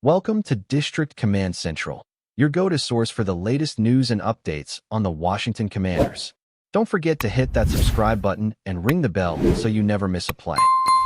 Welcome to District Command Central, your go-to source for the latest news and updates on the Washington Commanders. Don't forget to hit that subscribe button and ring the bell so you never miss a play.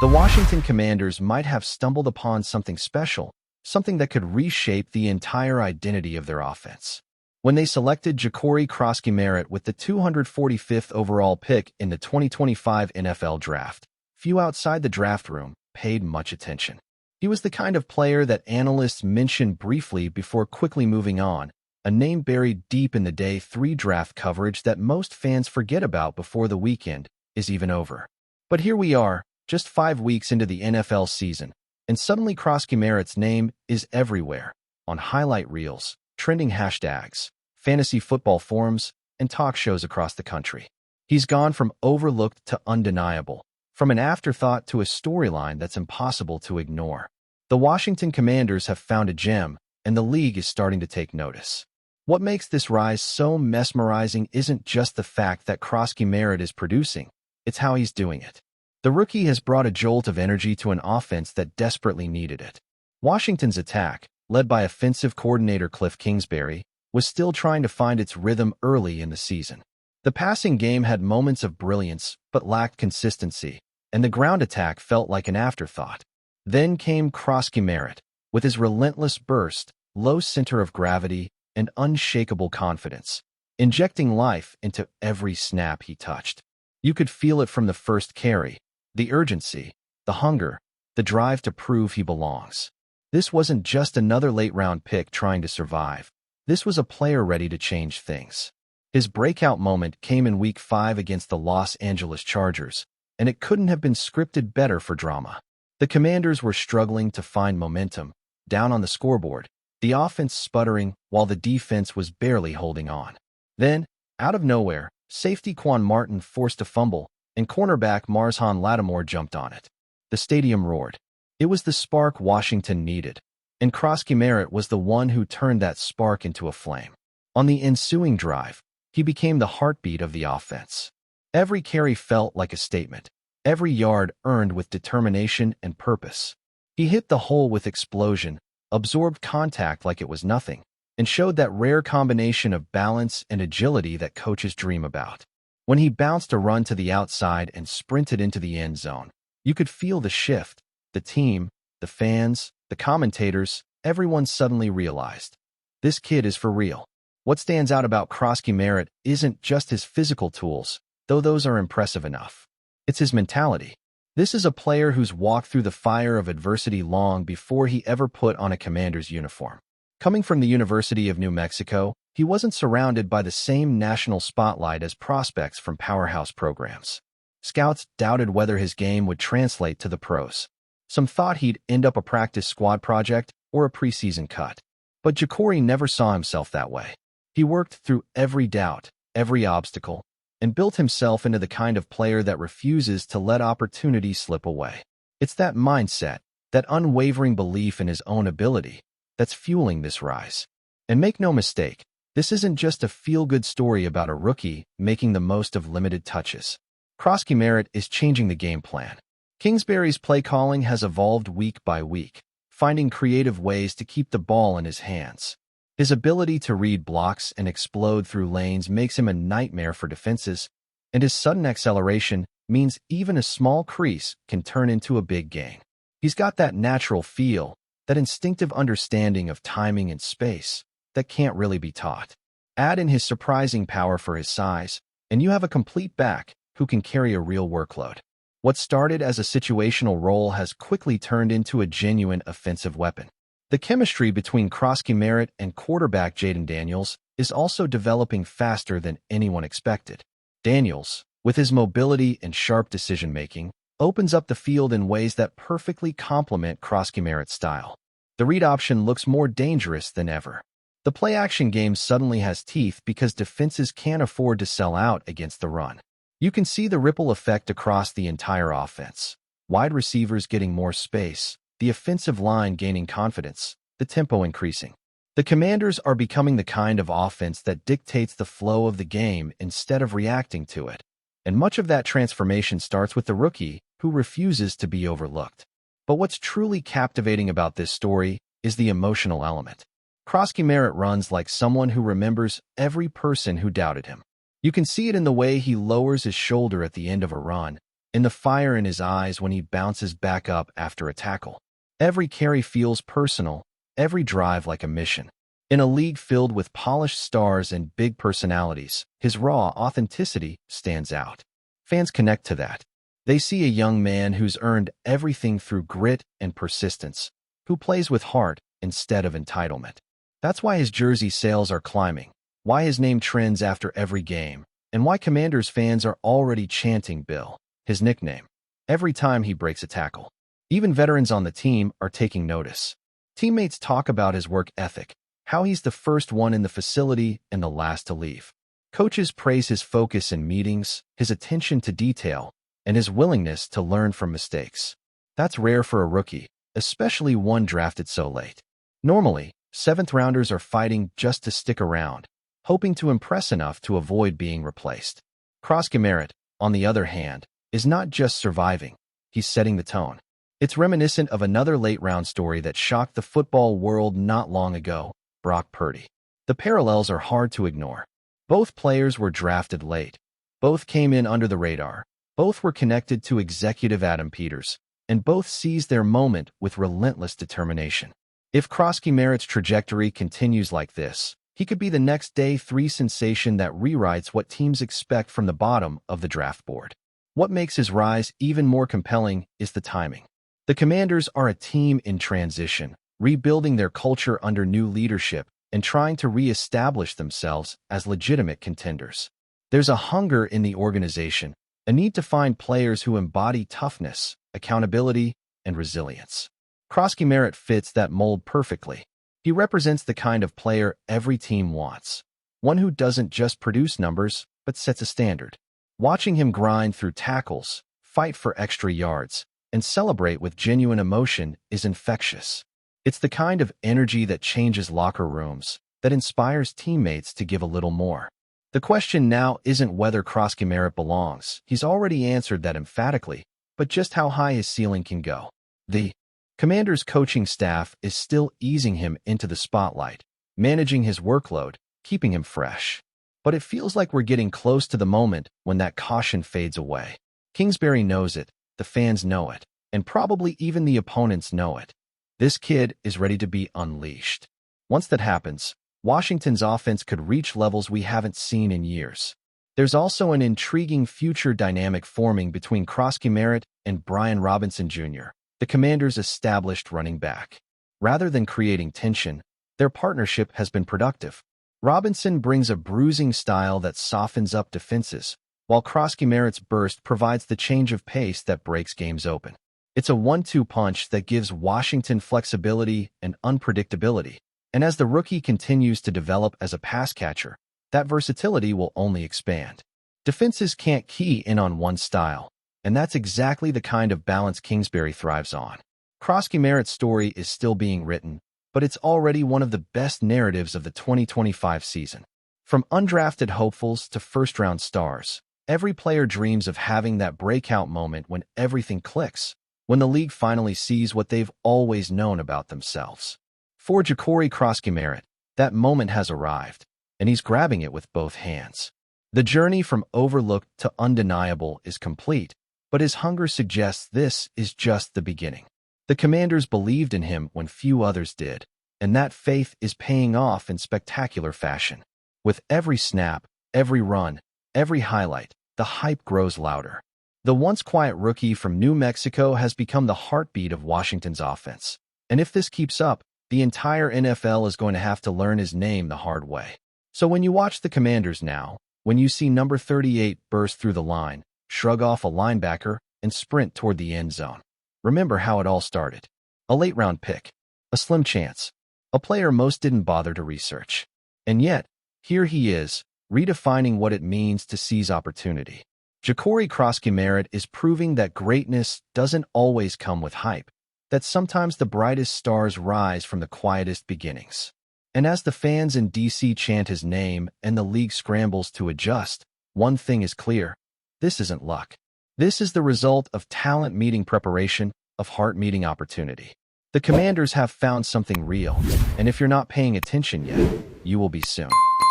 The Washington Commanders might have stumbled upon something special, something that could reshape the entire identity of their offense. When they selected Ja'Cory Krosky-Merritt with the 245th overall pick in the 2025 NFL Draft, few outside the draft room paid much attention. He was the kind of player that analysts mentioned briefly before quickly moving on, a name buried deep in the Day 3 draft coverage that most fans forget about before the weekend is even over. But here we are, just 5 weeks into the NFL season, and suddenly Krosky-Merritt's name is everywhere, on highlight reels, trending hashtags, fantasy football forums, and talk shows across the country. He's gone from overlooked to undeniable, from an afterthought to a storyline that's impossible to ignore. The Washington Commanders have found a gem, and the league is starting to take notice. What makes this rise so mesmerizing isn't just the fact that Krosky-Merritt is producing, it's how he's doing it. The rookie has brought a jolt of energy to an offense that desperately needed it. Washington's attack, led by offensive coordinator Cliff Kingsbury, was still trying to find its rhythm early in the season. The passing game had moments of brilliance but lacked consistency, and the ground attack felt like an afterthought. Then came Krosky-Merritt, with his relentless burst, low center of gravity, and unshakable confidence, injecting life into every snap he touched. You could feel it from the first carry, the urgency, the hunger, the drive to prove he belongs. This wasn't just another late-round pick trying to survive. This was a player ready to change things. His breakout moment came in Week 5 against the Los Angeles Chargers, and it couldn't have been scripted better for drama. The Commanders were struggling to find momentum, down on the scoreboard, the offense sputtering while the defense was barely holding on. Then, out of nowhere, safety Quan Martin forced a fumble, and cornerback Marshawn Lattimore jumped on it. The stadium roared. It was the spark Washington needed, and Krosky-Merritt was the one who turned that spark into a flame. On the ensuing drive, he became the heartbeat of the offense. Every carry felt like a statement, every yard earned with determination and purpose. He hit the hole with explosion, absorbed contact like it was nothing, and showed that rare combination of balance and agility that coaches dream about. When he bounced a run to the outside and sprinted into the end zone, you could feel the shift. The team, the fans, the commentators, everyone suddenly realized, this kid is for real. What stands out about Krosky-Merritt isn't just his physical tools, though those are impressive enough. It's his mentality. This is a player who's walked through the fire of adversity long before he ever put on a Commander's uniform. Coming from the University of New Mexico, he wasn't surrounded by the same national spotlight as prospects from powerhouse programs. Scouts doubted whether his game would translate to the pros. Some thought he'd end up a practice squad project or a preseason cut. But Ja'Cory never saw himself that way. He worked through every doubt, every obstacle, and built himself into the kind of player that refuses to let opportunity slip away. It's that mindset, that unwavering belief in his own ability, that's fueling this rise. And make no mistake, this isn't just a feel-good story about a rookie making the most of limited touches. Krosky-Merritt is changing the game plan. Kingsbury's play calling has evolved week by week, finding creative ways to keep the ball in his hands. His ability to read blocks and explode through lanes makes him a nightmare for defenses, and his sudden acceleration means even a small crease can turn into a big gain. He's got that natural feel, that instinctive understanding of timing and space that can't really be taught. Add in his surprising power for his size, and you have a complete back who can carry a real workload. What started as a situational role has quickly turned into a genuine offensive weapon. The chemistry between Krosky-Merritt and quarterback Jayden Daniels is also developing faster than anyone expected. Daniels, with his mobility and sharp decision-making, opens up the field in ways that perfectly complement Krosky-Merritt's style. The read option looks more dangerous than ever. The play-action game suddenly has teeth because defenses can't afford to sell out against the run. You can see the ripple effect across the entire offense. Wide receivers getting more space, the offensive line gaining confidence, the tempo increasing. The Commanders are becoming the kind of offense that dictates the flow of the game instead of reacting to it. And much of that transformation starts with the rookie, who refuses to be overlooked. But what's truly captivating about this story is the emotional element. Krosky Merritt runs like someone who remembers every person who doubted him. You can see it in the way he lowers his shoulder at the end of a run, in the fire in his eyes when he bounces back up after a tackle. Every carry feels personal, every drive like a mission. In a league filled with polished stars and big personalities, his raw authenticity stands out. Fans connect to that. They see a young man who's earned everything through grit and persistence, who plays with heart instead of entitlement. That's why his jersey sales are climbing, why his name trends after every game, and why Commanders fans are already chanting Bill, his nickname, every time he breaks a tackle. Even veterans on the team are taking notice. Teammates talk about his work ethic, how he's the first one in the facility and the last to leave. Coaches praise his focus in meetings, his attention to detail, and his willingness to learn from mistakes. That's rare for a rookie, especially one drafted so late. Normally, seventh-rounders are fighting just to stick around, hoping to impress enough to avoid being replaced. Krosky Merritt, on the other hand, is not just surviving, he's setting the tone. It's reminiscent of another late-round story that shocked the football world not long ago, Brock Purdy. The parallels are hard to ignore. Both players were drafted late. Both came in under the radar. Both were connected to executive Adam Peters, and both seized their moment with relentless determination. If Krosky Merritt's trajectory continues like this, he could be the next day three sensation that rewrites what teams expect from the bottom of the draft board. What makes his rise even more compelling is the timing. The Commanders are a team in transition, rebuilding their culture under new leadership and trying to re-establish themselves as legitimate contenders. There's a hunger in the organization, a need to find players who embody toughness, accountability, and resilience. Krosky Merritt fits that mold perfectly. He represents the kind of player every team wants, one who doesn't just produce numbers, but sets a standard. Watching him grind through tackles, fight for extra yards, and celebrate with genuine emotion is infectious. It's the kind of energy that changes locker rooms, that inspires teammates to give a little more. The question now isn't whether Krosky Merritt belongs. He's already answered that emphatically, but just how high his ceiling can go. The Commanders' coaching staff is still easing him into the spotlight, managing his workload, keeping him fresh. But it feels like we're getting close to the moment when that caution fades away. Kingsbury knows it, the fans know it, and probably even the opponents know it. This kid is ready to be unleashed. Once that happens, Washington's offense could reach levels we haven't seen in years. There's also an intriguing future dynamic forming between Krosky Merritt and Brian Robinson Jr., the Commanders' established running back. Rather than creating tension, their partnership has been productive. Robinson brings a bruising style that softens up defenses, while Krosky Merritt's burst provides the change of pace that breaks games open. It's a 1-2 punch that gives Washington flexibility and unpredictability, and as the rookie continues to develop as a pass catcher, that versatility will only expand. Defenses can't key in on one style, and that's exactly the kind of balance Kingsbury thrives on. Krosky Merritt's story is still being written, but it's already one of the best narratives of the 2025 season. From undrafted hopefuls to first-round stars, every player dreams of having that breakout moment when everything clicks, when the league finally sees what they've always known about themselves. For Ja'Cory Krosky Merritt, that moment has arrived, and he's grabbing it with both hands. The journey from overlooked to undeniable is complete, but his hunger suggests this is just the beginning. The Commanders believed in him when few others did, and that faith is paying off in spectacular fashion. With every snap, every run, every highlight, the hype grows louder. The once quiet rookie from New Mexico has become the heartbeat of Washington's offense. And if this keeps up, the entire NFL is going to have to learn his name the hard way. So when you watch the Commanders now, when you see number 38 burst through the line, shrug off a linebacker, and sprint toward the end zone, remember how it all started. A late-round pick, a slim chance, a player most didn't bother to research. And yet, here he is, redefining what it means to seize opportunity. Ja'Cory Krosky Merritt is proving that greatness doesn't always come with hype, that sometimes the brightest stars rise from the quietest beginnings. And as the fans in D.C. chant his name and the league scrambles to adjust, one thing is clear. This isn't luck. This is the result of talent meeting preparation, of heart meeting opportunity. The Commanders have found something real, and if you're not paying attention yet, you will be soon.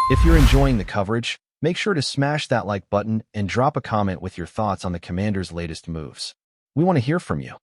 If you're enjoying the coverage, make sure to smash that like button and drop a comment with your thoughts on the Commanders' latest moves. We want to hear from you.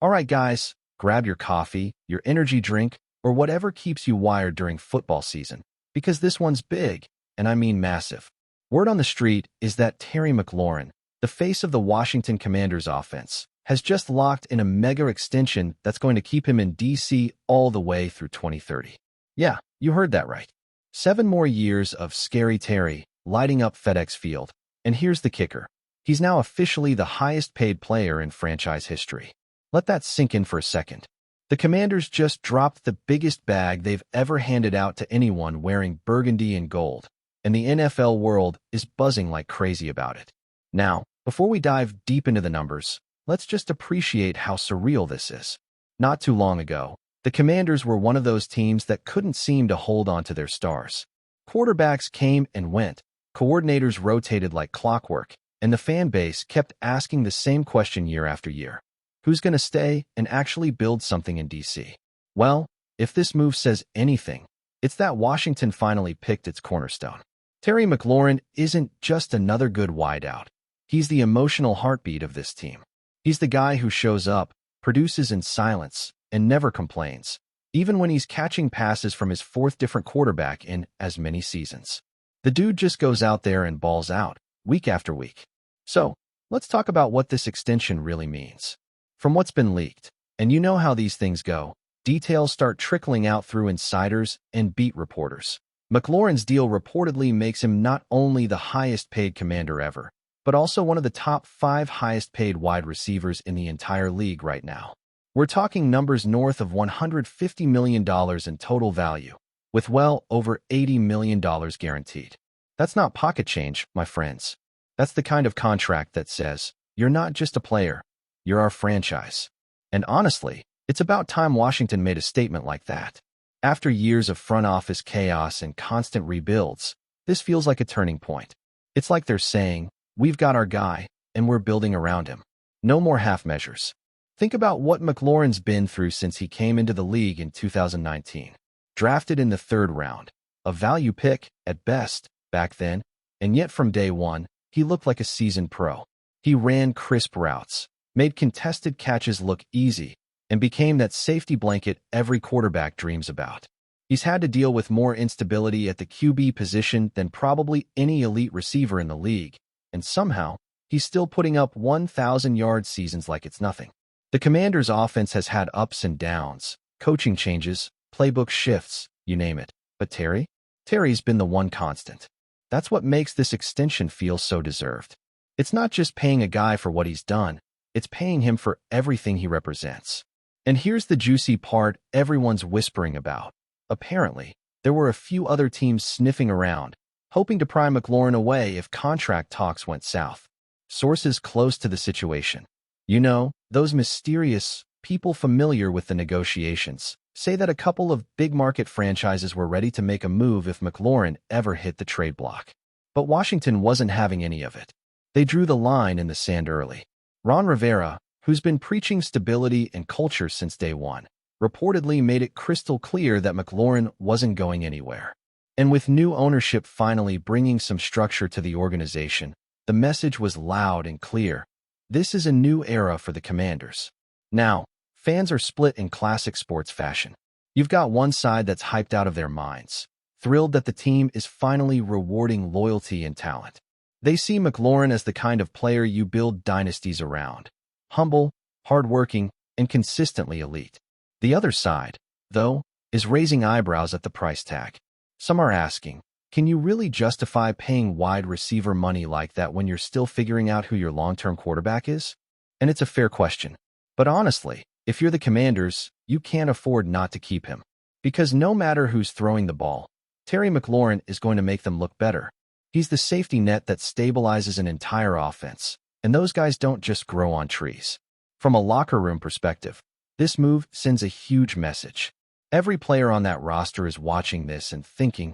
All right, guys, grab your coffee, your energy drink, or whatever keeps you wired during football season, because this one's big, and I mean massive. Word on the street is that Terry McLaurin, the face of the Washington Commanders offense, has just locked in a mega extension that's going to keep him in DC all the way through 2030. Yeah, you heard that right. 7 more years of Scary Terry lighting up FedEx Field. And here's the kicker. He's now officially the highest paid player in franchise history. Let that sink in for a second. The Commanders just dropped the biggest bag they've ever handed out to anyone wearing burgundy and gold, and the NFL world is buzzing like crazy about it. Now, before we dive deep into the numbers, let's just appreciate how surreal this is. Not too long ago, the Commanders were one of those teams that couldn't seem to hold on to their stars. Quarterbacks came and went, coordinators rotated like clockwork, and the fan base kept asking the same question year after year. Who's going to stay and actually build something in DC? Well, if this move says anything, it's that Washington finally picked its cornerstone. Terry McLaurin isn't just another good wideout. He's the emotional heartbeat of this team. He's the guy who shows up, produces in silence, and never complains, even when he's catching passes from his 4th different quarterback in as many seasons. The dude just goes out there and balls out, week after week. So, let's talk about what this extension really means. From what's been leaked, and you know how these things go, details start trickling out through insiders and beat reporters. McLaurin's deal reportedly makes him not only the highest paid commander ever, but also one of the top 5 highest paid wide receivers in the entire league right now. We're talking numbers north of $150 million in total value, with well over $80 million guaranteed. That's not pocket change, my friends. That's the kind of contract that says, you're not just a player, you're our franchise. And honestly, it's about time Washington made a statement like that. After years of front office chaos and constant rebuilds, this feels like a turning point. It's like they're saying, we've got our guy, and we're building around him. No more half measures. Think about what McLaurin's been through since he came into the league in 2019. Drafted in the 3rd round, a value pick at best back then, and yet from day one, he looked like a seasoned pro. He ran crisp routes, made contested catches look easy, and became that safety blanket every quarterback dreams about. He's had to deal with more instability at the QB position than probably any elite receiver in the league, and somehow, he's still putting up 1,000-yard seasons like it's nothing. The Commanders' offense has had ups and downs, coaching changes, playbook shifts, you name it. But Terry's been the one constant. That's what makes this extension feel so deserved. It's not just paying a guy for what he's done, it's paying him for everything he represents. And here's the juicy part everyone's whispering about. Apparently, there were a few other teams sniffing around, hoping to pry McLaurin away if contract talks went south. Sources close to the situation, you know, those mysterious people familiar with the negotiations, say that a couple of big-market franchises were ready to make a move if McLaurin ever hit the trade block. But Washington wasn't having any of it. They drew the line in the sand early. Ron Rivera, who's been preaching stability and culture since day one, reportedly made it crystal clear that McLaurin wasn't going anywhere. And with new ownership finally bringing some structure to the organization, the message was loud and clear. This is a new era for the Commanders. Now, fans are split in classic sports fashion. You've got one side that's hyped out of their minds, thrilled that the team is finally rewarding loyalty and talent. They see McLaurin as the kind of player you build dynasties around. Humble, hardworking, and consistently elite. The other side, though, is raising eyebrows at the price tag. Some are asking, can you really justify paying wide receiver money like that when you're still figuring out who your long-term quarterback is? And it's a fair question. But honestly, if you're the Commanders, you can't afford not to keep him. Because no matter who's throwing the ball, Terry McLaurin is going to make them look better. He's the safety net that stabilizes an entire offense, and those guys don't just grow on trees. From a locker room perspective, this move sends a huge message. Every player on that roster is watching this and thinking,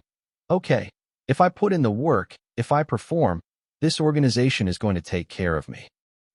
okay, if I put in the work, if I perform, this organization is going to take care of me.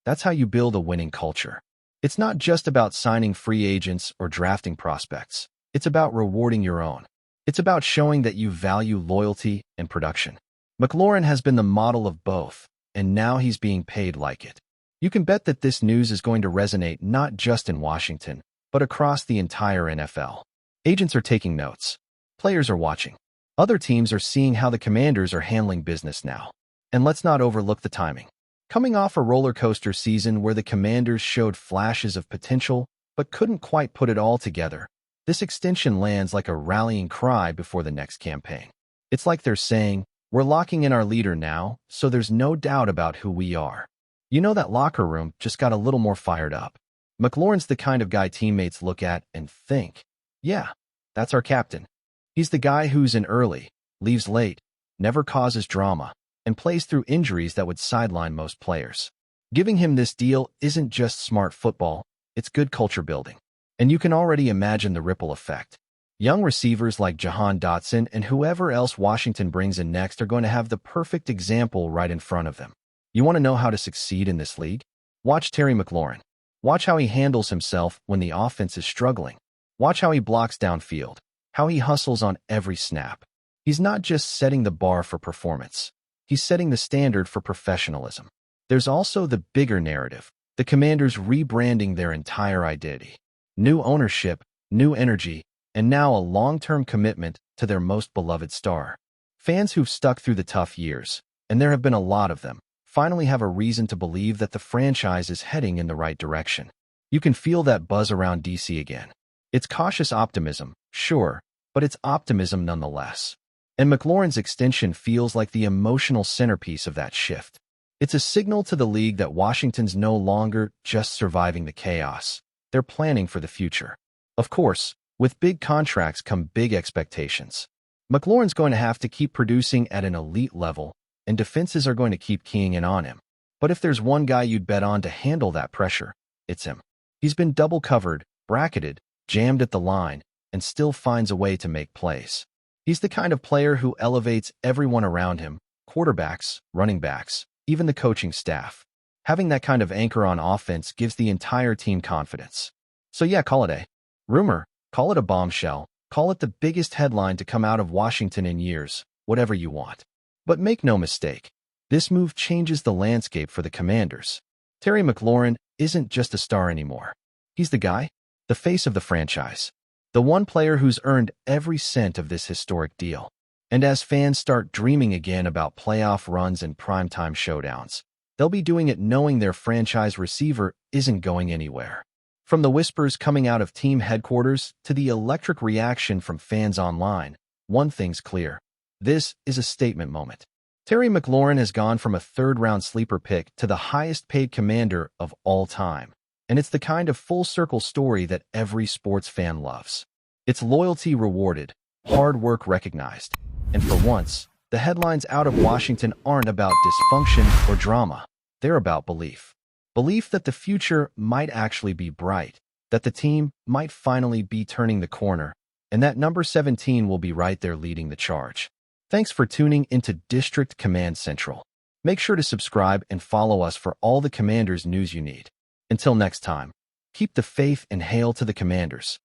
That's how you build a winning culture. It's not just about signing free agents or drafting prospects. It's about rewarding your own. It's about showing that you value loyalty and production. Mclaurin has been the model of both, and now he's being paid like it. You can bet that this news is going to resonate not just in Washington, but across the entire NFL. Agents are taking notes. Players are watching. Other teams are seeing how the Commanders are handling business now. And let's not overlook the timing. Coming off a roller coaster season where the Commanders showed flashes of potential but couldn't quite put it all together, this extension lands like a rallying cry before the next campaign. It's like they're saying, we're locking in our leader now, so there's no doubt about who we are. You know, that locker room just got a little more fired up. Mclaurin's the kind of guy teammates look at and think, yeah, that's our captain. He's the guy who's in early, leaves late, never causes drama, and plays through injuries that would sideline most players. Giving him this deal isn't just smart football, it's good culture building. And you can already imagine the ripple effect. Young receivers like Jahan Dotson and whoever else Washington brings in next are going to have the perfect example right in front of them. You want to know how to succeed in this league? Watch Terry McLaurin. Watch how he handles himself when the offense is struggling. Watch how he blocks downfield, how he hustles on every snap. He's not just setting the bar for performance. He's setting the standard for professionalism. There's also the bigger narrative, the Commanders rebranding their entire identity. New ownership, new energy, and now a long-term commitment to their most beloved star. Fans who've stuck through the tough years, and there have been a lot of them, finally have a reason to believe that the franchise is heading in the right direction. You can feel that buzz around DC again. It's cautious optimism, sure, but it's optimism nonetheless. And McLaurin's extension feels like the emotional centerpiece of that shift. It's a signal to the league that Washington's no longer just surviving the chaos. They're planning for the future. Of course, with big contracts come big expectations. McLaurin's going to have to keep producing at an elite level, and defenses are going to keep keying in on him. But if there's one guy you'd bet on to handle that pressure, it's him. He's been double covered, bracketed, jammed at the line, and still finds a way to make plays. He's the kind of player who elevates everyone around him, quarterbacks, running backs, even the coaching staff. Having that kind of anchor on offense gives the entire team confidence. So yeah, call it a rumor, call it a bombshell, call it the biggest headline to come out of Washington in years, whatever you want. But make no mistake, this move changes the landscape for the Commanders. Terry McLaurin isn't just a star anymore. He's the guy, the face of the franchise, the one player who's earned every cent of this historic deal. And as fans start dreaming again about playoff runs and primetime showdowns, they'll be doing it knowing their franchise receiver isn't going anywhere. From the whispers coming out of team headquarters to the electric reaction from fans online, one thing's clear. This is a statement moment. Terry McLaurin has gone from a third-round sleeper pick to the highest-paid Commander of all time. And it's the kind of full-circle story that every sports fan loves. It's loyalty rewarded, hard work recognized. And for once, the headlines out of Washington aren't about dysfunction or drama. They're about belief. Belief that the future might actually be bright, that the team might finally be turning the corner, and that number 17 will be right there leading the charge. Thanks for tuning into District Command Central. Make sure to subscribe and follow us for all the Commanders news you need. Until next time, keep the faith and hail to the Commanders.